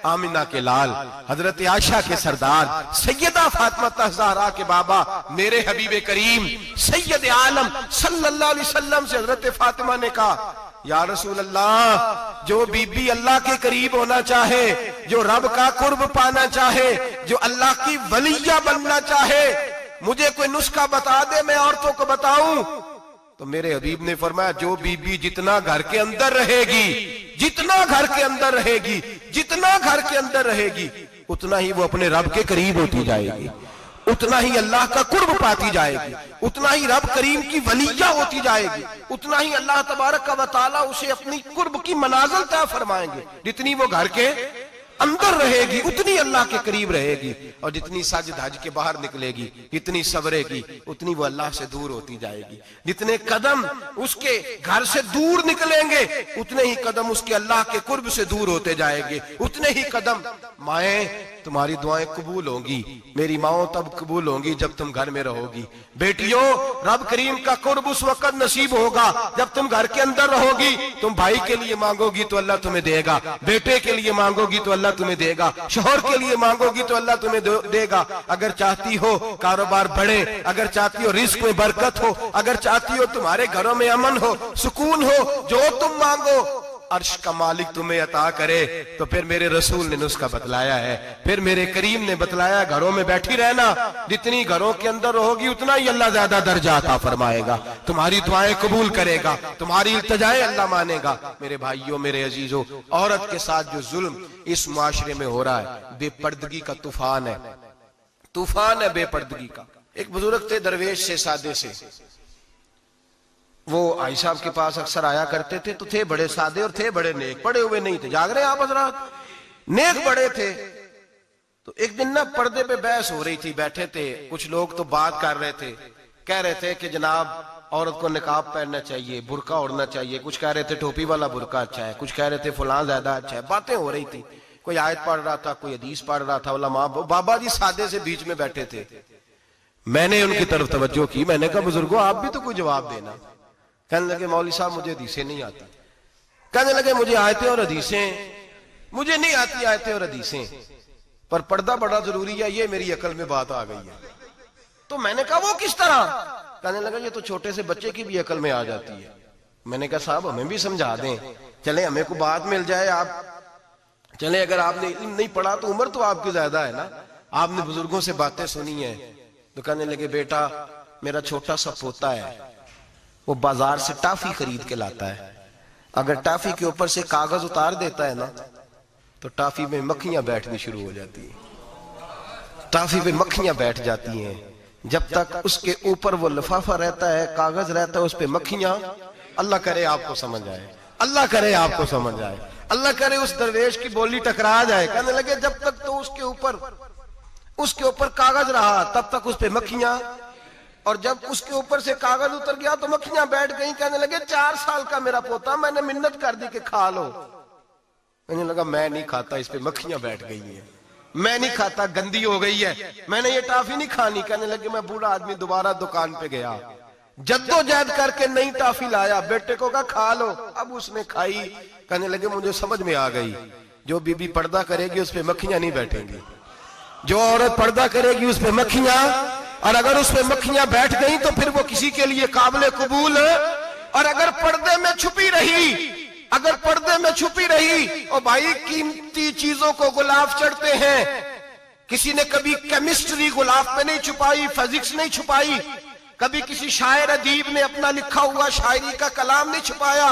आमिना के लाल, हजरत आयशा के सरदार, सैयदा फातिमा ज़हरा के बाबा, मेरे हबीब करीम सैयद आलम सल्लल्लाहु अलैहि वसल्लम से हजरत फातिमा ने कहा, या रसूल अल्लाह, जो बीबी अल्लाह के करीब होना चाहे, जो रब का कुर्ब पाना चाहे, जो अल्लाह की वलिया बनना चाहे, मुझे कोई नुस्खा बता दे, मैं औरतों को बताऊं। तो मेरे हबीब ने फरमाया, जो बीबी जितना घर के अंदर रहेगी, जितना घर के अंदर रहेगी, जितना घर के अंदर रहेगी, उतना ही वो अपने रब के करीब होती जाएगी, उतना ही अल्लाह का कुर्ब पाती जाएगी, उतना ही रब करीम की वलिया होती जाएगी, उतना ही अल्लाह तबारक व तआला उसे अपनी कुर्ब की मनाजिल तय फरमाएंगे। जितनी वो घर के अंदर रहेगी उतनी अल्लाह के करीब रहेगी, और जितनी सज धज के बाहर निकलेगी, जितनी सबरेगी, उतनी वो अल्लाह से दूर होती जाएगी। जितने कदम उसके घर से दूर निकलेंगे, उतने ही कदम उसके अल्लाह के कुर्ब से दूर होते जाएंगे, उतने ही कदम। माएं, तुम्हारी दुआएं कबूल होंगी, मेरी माओ तब कबूल होंगी जब तुम घर में रहोगी। बेटियों, रब करीम का कुर्ब उस वक्त नसीब होगा जब तुम घर के अंदर रहोगी। तुम भाई के लिए मांगोगी तो अल्लाह तुम्हें देगा, बेटे के लिए मांगोगी तो अल्लाह तुम्हें देगा, शोहर के लिए मांगोगी तो अल्लाह तुम्हें देगा। अगर चाहती हो कारोबार बढ़े, अगर चाहती हो रिस्क में बरकत हो, अगर चाहती हो तुम्हारे घरों में अमन हो, सुकून हो, जो तुम मांगो अर्श का मालिक तुम्हें अता करे। तो फिर मेरे रसूल ने नुस्खा बतलाया है, फिर मेरे करीम ने बतलाया, घरों में बैठी रहना, जितनी घरों के अंदर रहोगी उतना ही अल्लाह ज्यादा दर्जा अता फरमाएगा, तुम्हारी दुआएं कबूल करेगा, तुम्हारी इल्तिजाएं अल्लाह मानेगा। मेरे भाइयों, मेरे अजीजों, औरत के साथ जो जुल्म इस मुआशरे में हो रहा है, बेपर्दगी का तूफान है, तूफान है बेपर्दगी का। एक बुजुर्ग थे, दरवेश से, सादे से, वो आई साहब के पास अक्सर आया करते थे, तो थे बड़े सादे और थे बड़े नेक, पढ़े हुए नहीं थे, जाग रहे हैं आप हजरात, नेक बड़े थे। तो एक दिन ना पर्दे पे बहस हो रही थी, बैठे थे कुछ लोग, तो बात कर रहे थे, कह रहे थे कि जनाब औरत को निकाब पहनना चाहिए, बुरका ओढ़ना चाहिए, कुछ कह रहे थे टोपी वाला बुरका अच्छा है, कुछ कह रहे थे फलां ज्यादा अच्छा है, बातें हो रही थी। कोई आयत पढ़ रहा था, कोई हदीस पढ़ रहा था, उलमा बाबा जी सादे से बीच में बैठे थे। मैंने उनकी तरफ तवज्जो की, मैंने कहा बुजुर्गो आप भी तो कोई जवाब देना। कहने लगे मौलवी साहब मुझे हदीसें नहीं आती। कहने लगे मुझे आयतें और हदीसें मुझे नहीं आती, आयतें और हदीसें, पर पर्दा बड़ा जरूरी है, ये मेरी अकल में बात आ गई है। तो मैंने कहा वो किस तरह? कहने लगा ये तो छोटे से बच्चे की भी अकल में आ जाती है। मैंने कहा साहब हमें भी समझा दें, चले हमें को बात मिल जाए। आप चले, अगर आपने इल्म नहीं पढ़ा तो उम्र तो आपकी ज्यादा है ना, आपने बुजुर्गों से बातें सुनी है। तो कहने लगे बेटा मेरा छोटा सा पोता है, वो बाजार से टाफी खरीद के लाता है, अगर टाफी के ऊपर से कागज उतार देता है ना तो टाफी में मक्खियां बैठनी शुरू हो जाती है, टाफी पे मक्खियां बैठ जाती हैं। जब तक उसके ऊपर वो लिफाफा रहता है, कागज रहता है, उस पे मक्खियां, अल्लाह करे आपको समझ आए, अल्लाह करे आपको समझ आए, अल्लाह करे उस दरवेश की बोली टकरा जाए। कहने लगे जब तक तो उसके ऊपर कागज रहा तब तक उस पे मक्खियां, और जब उसके ऊपर से कागज उतर गया तो मक्खियां बैठ गई। कहने लगे 4 साल का मेरा पोता, मैंने मिन्नत कर दी कि खा लो। कहने लगा मैं नहीं खाता, इस पे मक्खियां बैठ गई हैं, मैं नहीं खाता, गंदी हो गई है, मैंने ये टाफी नहीं खानी। कहने लगे मैं बूढ़ा आदमी दोबारा दुकान पे गया, जद्दोजहद करके नई टाफी लाया, बेटे को कहा खा लो, अब उसने खाई। कहने लगे मुझे समझ में आ गई, जो बीबी पर्दा करेगी उस पे मक्खियां नहीं बैठेंगी, जो औरत पर्दा करेगी उस पे मक्खियां, और अगर उस पे मक्खियां बैठ गई तो फिर वो किसी के लिए काबिल कबूल है। और अगर पर्दे में छुपी रही, अगर पर्दे में छुपी रही, और भाई कीमती चीजों को गुलाब चढ़ते हैं, किसी ने कभी केमिस्ट्री गुलाब पे नहीं छुपाई, फिजिक्स नहीं छुपाई, कभी किसी शायर अदीब ने अपना लिखा हुआ शायरी का कलाम नहीं छुपाया।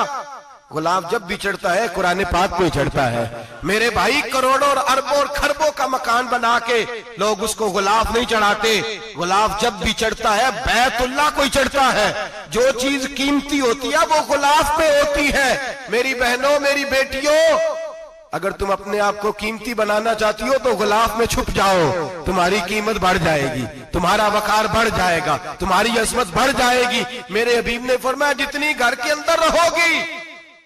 गुलाब जब भी चढ़ता है कुरान पाक को ही चढ़ता है। मेरे भाई करोड़ों और अरबों और खरबों का मकान बना के लोग उसको गुलाब नहीं चढ़ाते, गुलाब जब भी चढ़ता है बैतुल्लाह को ही चढ़ता है। जो चीज कीमती होती है वो गुलाब पे होती है। मेरी बहनों, मेरी बेटियों, अगर तुम अपने आप को कीमती बनाना चाहती हो तो गुलाब में छुप जाओ, तुम्हारी कीमत बढ़ जाएगी, तुम्हारा वकार बढ़ जाएगा, तुम्हारी अजमत बढ़ जाएगी। मेरे हबीब ने फरमाया जितनी घर के अंदर रहोगी,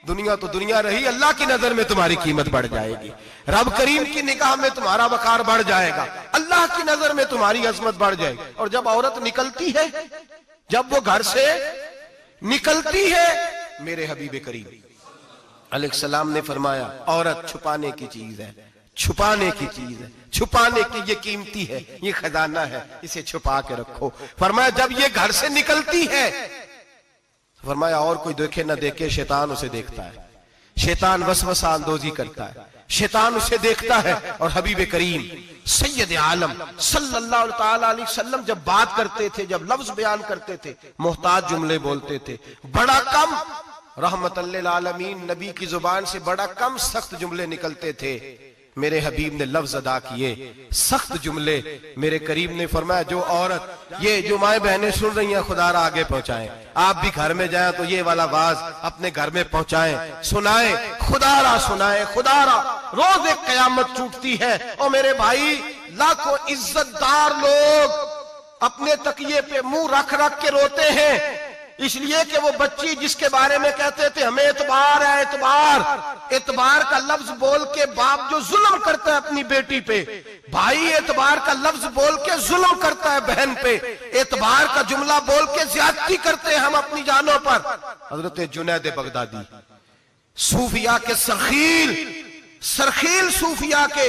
दुनिया तो दुनिया रही, अल्लाह की नजर में तुम्हारी कीमत बढ़ जाएगी, रब करीम की निगाह में तुम्हारा वकार बढ़ जाएगा, अल्लाह की नजर में तुम्हारी अजमत बढ़ जाएगी। और जब औरत निकलती है, जब वो घर से निकलती है, मेरे हबीब करीम अलैहिस्सलाम ने फरमाया औरत छुपाने की चीज है, छुपाने की चीज है, छुपाने की, ये कीमती है, ये खजाना है, इसे छुपा के रखो। फरमाया जब ये घर से निकलती है, फरमाया और कोई देखे ना देखे, शैतान उसे देखता है, शैतान वसवसा अंदोजी करता है, शैतान उसे देखता है। और हबीब करीम सैयद आलम सल्लल्लाहु अलैहि वसल्लम जब बात करते थे, जब लफ्ज बयान करते थे, मोहताज जुमले बोलते थे, बड़ा कम, रहमतुल्लिल आलमीन नबी की जुबान से बड़ा कम सख्त जुमले निकलते थे। मेरे हबीब ने लफ्ज अदा किए, सख्त जुमले। मेरे करीम ने फरमाया जो औरत, ये जो माए बहनें सुन रही हैं, खुदारा आगे पहुंचाएं, आप भी घर में जाएं तो ये वाला वाज अपने घर में पहुंचाएं, सुनाएं, खुदारा सुनाएं, खुदारा। रोज एक कयामत छूटती है और मेरे भाई लाखों इज्जतदार लोग अपने तकिए पे मुंह रख रख के रोते हैं, इसलिए कि वो बच्ची जिसके बारे में कहते थे हमें एतबार है, एतबार का लफ्ज बोल के बाप जो जुल्म करता है अपनी बेटी पे, भाई एतबार का लफ्ज बोल के जुल्म करता है बहन पे, एतबार का जुमला बोल के ज्यादती करते हैं हम अपनी जानों पर। हजरत जुनैद बगदादी सूफिया के सरखील सूफिया के,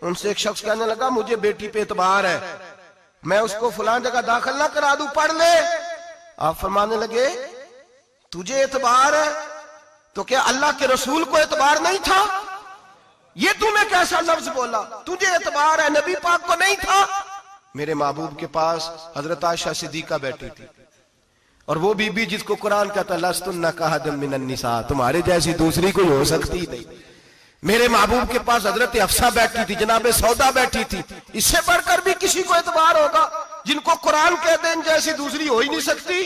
उनसे एक शख्स कहने लगा मुझे बेटी पे एतबार है, मैं उसको फलां जगह दाखिल ना करा दूं, पढ़ ले। आप फरमाने लगे तुझे एतबार है तो क्या अल्लाह के रसूल को एतबार नहीं था? ये तूने कैसा लफ्ज बोला, तुझे एतबार है, नबी पाक को नहीं था? मेरे महबूब के पास हजरत आयशा सिद्दीका बैठी थी, और वो बीबी जिसको कुरान कहता लस्तुन्ना कहदम मिनन निसा, तुम्हारे जैसी दूसरी कोई हो सकती नहीं। मेरे महबूब के पास हजरत अफसा बैठी थी, जनाबे सौदा बैठी थी, इससे बढ़कर भी किसी को एतबार होगा जिनको कुरान कहते हैं जैसी दूसरी हो ही नहीं सकती।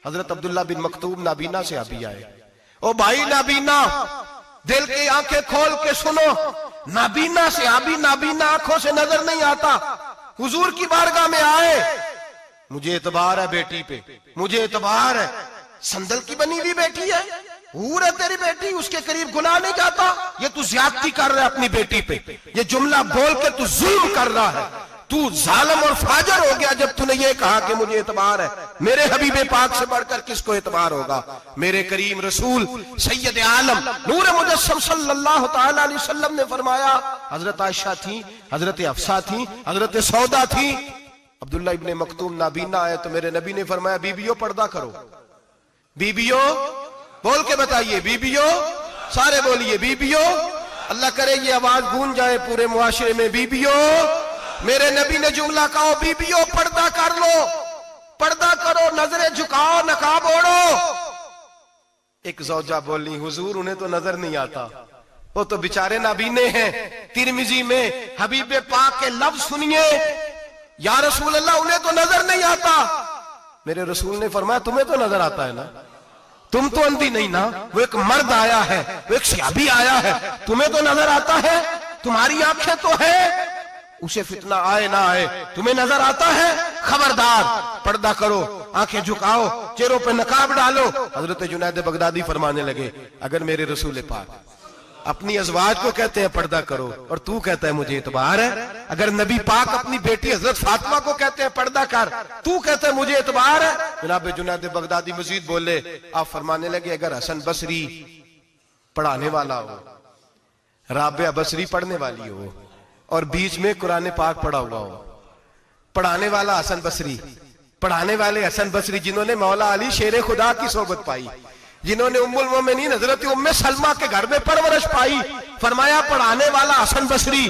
हजरत अब्दुल्ला बिन मक्तूम नाबीना से अभी आए, ओ भाई नाबीना, दिल की आंखें खोल के सुनो, नाबीना से अभी, नाबीना आंखों से नजर नहीं आता, हुजूर की बारगाह में आए, मुझे एतबार है बेटी पे, मुझे एतबार है, संदल की बनी हुई बेटी है, हूर है तेरी बेटी, उसके करीब गुनाह नहीं जाता, ये तू ज्यादती कर रहा है अपनी बेटी पे, ये जुमला बोल के तू जुल्म कर रहा है, तू जालिम और फाजर हो गया जब तूने ये कहा कि मुझे एतबार है। मेरे हबीबे पाक से बढ़कर किसको एतबार होगा? मेरे करीम रसूल सैयद आलम नूर मुजस्सम सल्लल्लाहु तआला अलैहि वसल्लम ने फरमाया, हजरत आयशा थी, हजरत अफसा थी, हजरत सौदा थी, अब्दुल्ला इब्ने मक्तूम नाबीना आए तो मेरे नबी ने फरमाया बीबियों पर्दा करो, बीबियों बोल के बताइए, बीबियों, सारे बोलिए बीबियों, अल्लाह करे ये आवाज गूंज जाए पूरे मुआशरे में, बीबियों। मेरे नबी ने जुमला कहा बीबियों पर्दा कर लो, पर्दा करो, नजरें झुकाओ, नकाब ओढ़ो। एक जौजा बोली हुजूर उन्हें तो नजर नहीं आता, वो तो बेचारे नाबीने हैं। तिरमिजी में हबीबे पाक के लफ्ज सुनिए, या रसूल अल्लाह उन्हें तो नजर नहीं आता। मेरे रसूल ने फरमाया तुम्हें तो नजर आता है ना, तुम तो अंधी नहीं ना, वो एक मर्द आया है, वो एक सहाबी आया है, तुम्हें तो नजर आता है, तुम्हारी आंखें तो है, उसे फितना आए ना आए तुम्हें नजर आता है, खबरदार पर्दा करो, आंखें झुकाओ, चेहरों पे नकाब डालो। हजरत जुनैद बगदादी फरमाने लगे अगर मेरे रसूल पाक अपनी अज़वाज को कहते हैं पर्दा करो और तू कहता है मुझे एतबार है, अगर नबी पाक अपनी बेटी हजरत फातिमा को कहते हैं पर्दा कर, तू कहता है मुझे एतबार है। जनाब जुनैद बगदादी मजीद बोले, आप फरमाने लगे अगर हसन बसरी पढ़ाने वाला हो, राबिया बसरी पढ़ने वाली हो और बीच में कुरान पाक पढ़ा हुआ हो, पढ़ाने वाला हसन बसरी, पढ़ाने वाले हसन बसरी जिन्होंने मौला अली शेर खुदा की सोबत पाई, जिन्होंने उम्मुल मोमिनीन हजरत उम्मे सलमा के घर में परवरिश पाई, फरमाया पढ़ाने वाला हसन बसरी,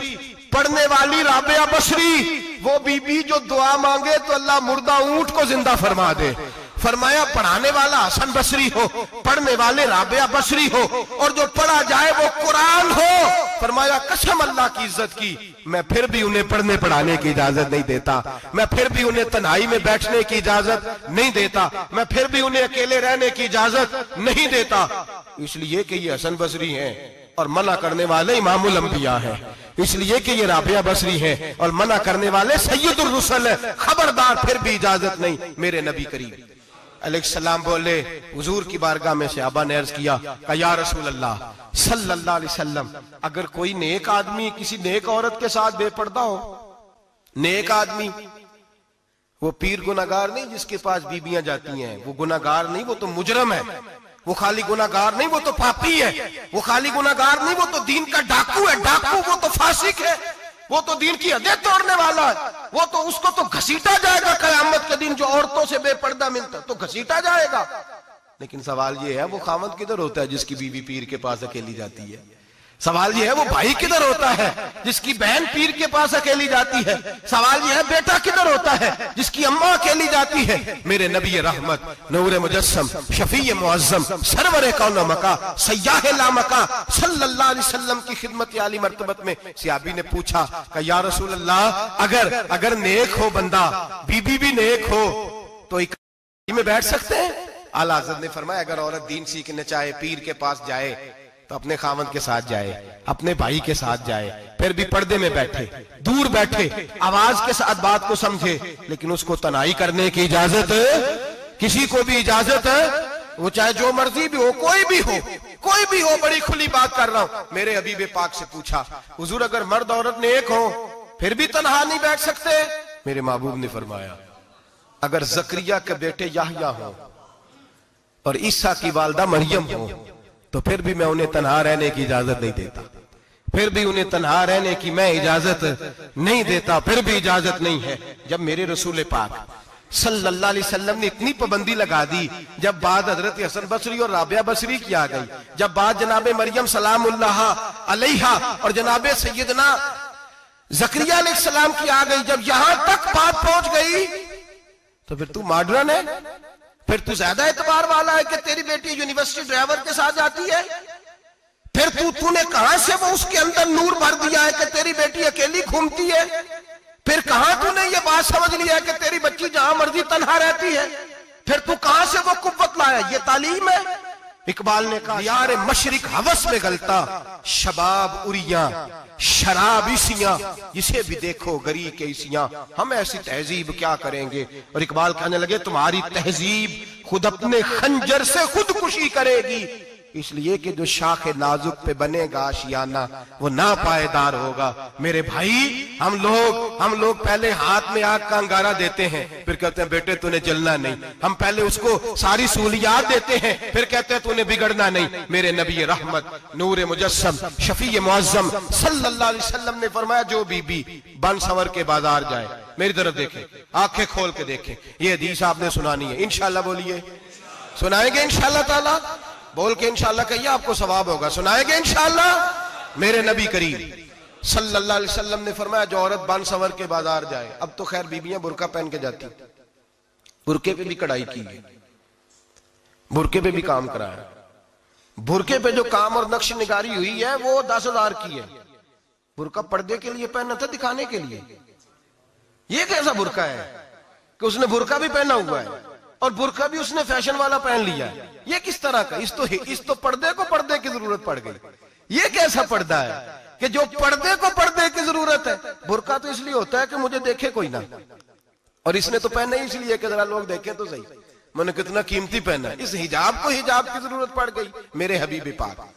पढ़ने वाली राबिया बसरी, वो बीबी जो दुआ मांगे तो अल्लाह मुर्दा ऊंट को जिंदा फरमा दे। फरमाया पढ़ाने वाला हसन बसरी हो, पढ़ने वाले राबिया बसरी हो, और जो पढ़ा जाए वो कुरान हो। फरमाया कसम अल्लाह की इज्जत की, मैं फिर भी उन्हें पढ़ने पढ़ाने की इजाजत नहीं देता, मैं फिर भी उन्हें तन्हाई में बैठने की इजाजत नहीं देता, मैं फिर भी उन्हें अकेले रहने की इजाजत नहीं देता, इसलिए कि ये हसन बसरी हैं और मना करने वाले इमामुल अंबिया हैं, इसलिए कि ये राबिया बसरी हैं और मना करने वाले सैयदुर रुसल हैं, खबरदार फिर भी इजाजत नहीं। मेरे नबी करीम अलैहिस्सलाम बोले, हुजूर की बारगाह में से अबा ने अर्ज किया या रसूल अल्लाह सल्लल्लाहु अलैहि वसल्लम, अगर कोई नेक आदमी किसी नेक औरत के साथ बेपर्दा हो, नेक आदमी, वो पीर गुनाहगार नहीं जिसके पास बीबियां जाती हैं, वो गुनाहगार नहीं, वो तो मुजरम है, वो खाली गुनाहगार नहीं, वो तो पापी है। वो खाली गुनाहगार नहीं, वो तो दीन का डाकू है। डाकू वो तो फासिक है, वो तो दीन की हदें तोड़ने वाला है। वो तो उसको तो घसीटा जाएगा कयामत के दिन, जो औरतों से बेपर्दा मिलता तो घसीटा जाएगा। लेकिन सवाल ये है, वो खामद किधर होता है जिसकी बीवी पीर के पास अकेली जाती है? सवाल ये है, वो भाई किधर होता है जिसकी बहन पीर के पास अकेली जाती है? सवाल ये है, बेटा किधर होता है जिसकी अम्मा अकेली जाती है? मेरे नबी रहमत, नूर मुजस्सम, शफी मुअज्जम, सरवर कौन मका, सय्याह ला मका सल्लल्लाहु अलैहि वसल्लम की खिदमत आली मर्तबत में सहाबी ने पूछा कि या रसूल अल्लाह, अगर नेक हो बंदा, बीबी भी नेक हो, तो एक में बैठ सकते हैं? आला हज़रत ने फरमाया, अगर औरत दीन सीखने चाहे, पीर के पास जाए तो अपने खामद के साथ जाए, अपने भाई के साथ जाए, फिर भी पर्दे में बैठे, दूर बैठे, आवाज के साथ बात को समझे, लेकिन उसको तनाई करने की इजाजत, किसी को भी इजाजत है, वो चाहे जो मर्जी भी हो, कोई भी हो, बड़ी खुली बात कर रहा हूं। मेरे हबीब पाक से पूछा, हुजूर अगर मर्द औरत नेक हो फिर भी तनहा नहीं बैठ सकते? मेरे महबूब ने फरमाया, अगर जकरिया के बेटे याहया हो और ईसा की वालदा मरियम हो तो फिर भी मैं उन्हें तन्हा रहने की इजाजत नहीं देता, फिर भी उन्हें तन्हा रहने की मैं इजाजत नहीं देता, फिर भी इजाजत नहीं है। जब मेरे रसूल पाक सल्लल्लाहु अलैहि वसल्लम ने इतनी पाबंदी लगा दी, जब बात हजरत हसन बसरी और राबिया बसरी की आ गई, जब बात जनाबे मरियम सलामुल्लाह अलैहा और जनाबे सैयदना जकरिया अलैहिस्सलाम की आ गई, जब यहां तक बात पहुंच गई तो फिर तू मॉडर्न है, फिर तू ज्यादा एतबार वाला है कि तेरी बेटी यूनिवर्सिटी ड्राइवर के साथ जाती है? फिर तूने कहां से वो उसके अंदर नूर भर दिया है कि तेरी बेटी अकेली घूमती है? फिर कहां तूने ये बात समझ लिया है कि तेरी बच्ची जहां मर्जी तन्हा रहती है? फिर तू कहां से वो कुव्वत लाया? ये तालीम है? इकबाल ने कहा, यार मशरिक हवस में गलता, शबाब उरिया शराब इसियां, जिसे भी देखो गरी के इसियां, हम ऐसी तहजीब क्या करेंगे? और इकबाल कहने लगे, तुम्हारी तहजीब खुद अपने खंजर से खुदकुशी करेगी, इसलिए कि जो शाखे नाजुक पे बनेगा आशियाना वो ना पायदार होगा। मेरे भाई, हम लोग पहले हाथ में आग का अंगारा देते हैं, फिर कहते हैं बेटे तूने जलना नहीं। हम पहले उसको सारी सहूलियात देते हैं, फिर कहते हैं तूने बिगड़ना नहीं। मेरे नबी रहमत, नूर मुजस्सम, शफी मुअज्जम सल्लल्लाहु अलैहि वसल्लम ने फरमाया, जो बीबी बन संवर के बाजार जाए, मेरी तरफ देखे, आंखें खोल के देखे, ये हदीस आपने सुनानी है। इंशाल्लाह बोलिए, सुनाएंगे इंशाल्लाह ताला, बोल के इंशाल्लाह कहिए, आपको सवाब होगा। सुनाएंगे इंशाल्लाह। मेरे नबी करीम सल्लल्लाहु अलैहि वसल्लम ने फरमाया, जो औरत बन संवर के बाजार जाए, अब तो खैर बीबियां बुरका पहन के जाती, बुरके पे भी कढ़ाई की है, बुरके पे भी काम कराया, बुरके पे जो काम और नक्श निगारी हुई है वो 10,000 की है। बुरका पर्दे के लिए पहना था, दिखाने के लिए। ये कैसा बुरका है कि उसने बुरका भी पहना हुआ है और बुरका भी उसने फैशन वाला पहन लिया है? ये किस तरह का? इस तो पर्दे को पर्दे की जरूरत पड़ गई। ये कैसा पर्दा है कि जो पर्दे को पर्दे की जरूरत है? बुरका तो इसलिए होता है कि मुझे देखे कोई ना, और इसने तो पहना ही इसलिए कि जरा लोग देखें तो सही, मैंने कितना कीमती पहना है। इस हिजाब को हिजाब की जरूरत पड़ गई। मेरे हबीब पाक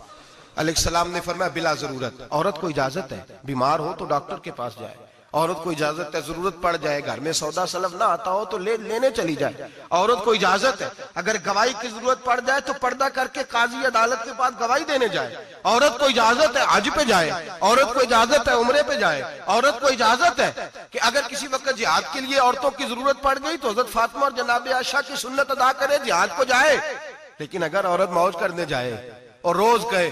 अलैहिस्सलाम ने फरमाया, बिला जरूरत औरत को इजाजत है, बीमार हो तो डॉक्टर के पास जाए, औरत को इजाजत है, जरूरत पड़ जाए, घर में सौदा सलब ना आता हो तो लेने चली जाए, औरत को इजाजत है। अगर गवाही की जरूरत पड़ जाए तो पर्दा करके काजी अदालत के पास गवाही देने जाए, औरत को इजाजत है हज पे जाए, औरत को इजाजत है उम्रे पे जाए, औरत को इजाजत है कि अगर किसी वक्त जिहाद के लिए औरतों की जरूरत पड़ गई तो हजरत फातिमा और जनाब आयशा की सुन्नत अदा करे, जिहाद को जाए। लेकिन अगर औरत मौज करने जाए और रोज गए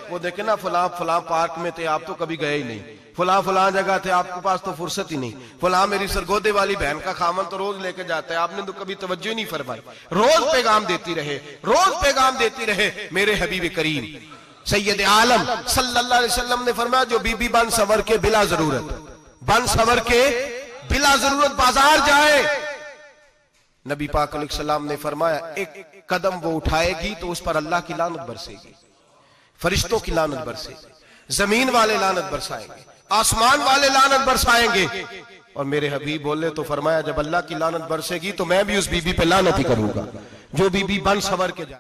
वो देखे ना, फलां पार्क में थे, आप तो कभी गए ही नहीं, फलां जगह थे, आपके पास तो फुर्सत ही नहीं, फलां मेरी सरगोदे वाली बहन का खामन तो रोज लेके जाता है, आपने तो कभी तवज्जो नहीं फरमाई। रोज पैगाम देती रहे। मेरे हबीब करीम सैयद आलम सल्लल्लाहु अलैहि वसल्लम ने फरमाया, जो बीबी बन संवर के बिला जरूरत बाजार जाए, नबी पाक अलैहिस्सलाम ने फरमाया, एक कदम वो उठाएगी तो उस पर अल्लाह की लानत बरसेगी, फरिश्तों की लानत बरसेगी, जमीन वाले लानत बरसाएंगे, आसमान वाले लानत बरसाएंगे। और मेरे हबीब बोले तो फरमाया, जब अल्लाह की लानत बरसेगी तो मैं भी उस बीबी पे लानत ही करूंगा जो बीबी बन संवर के जाए।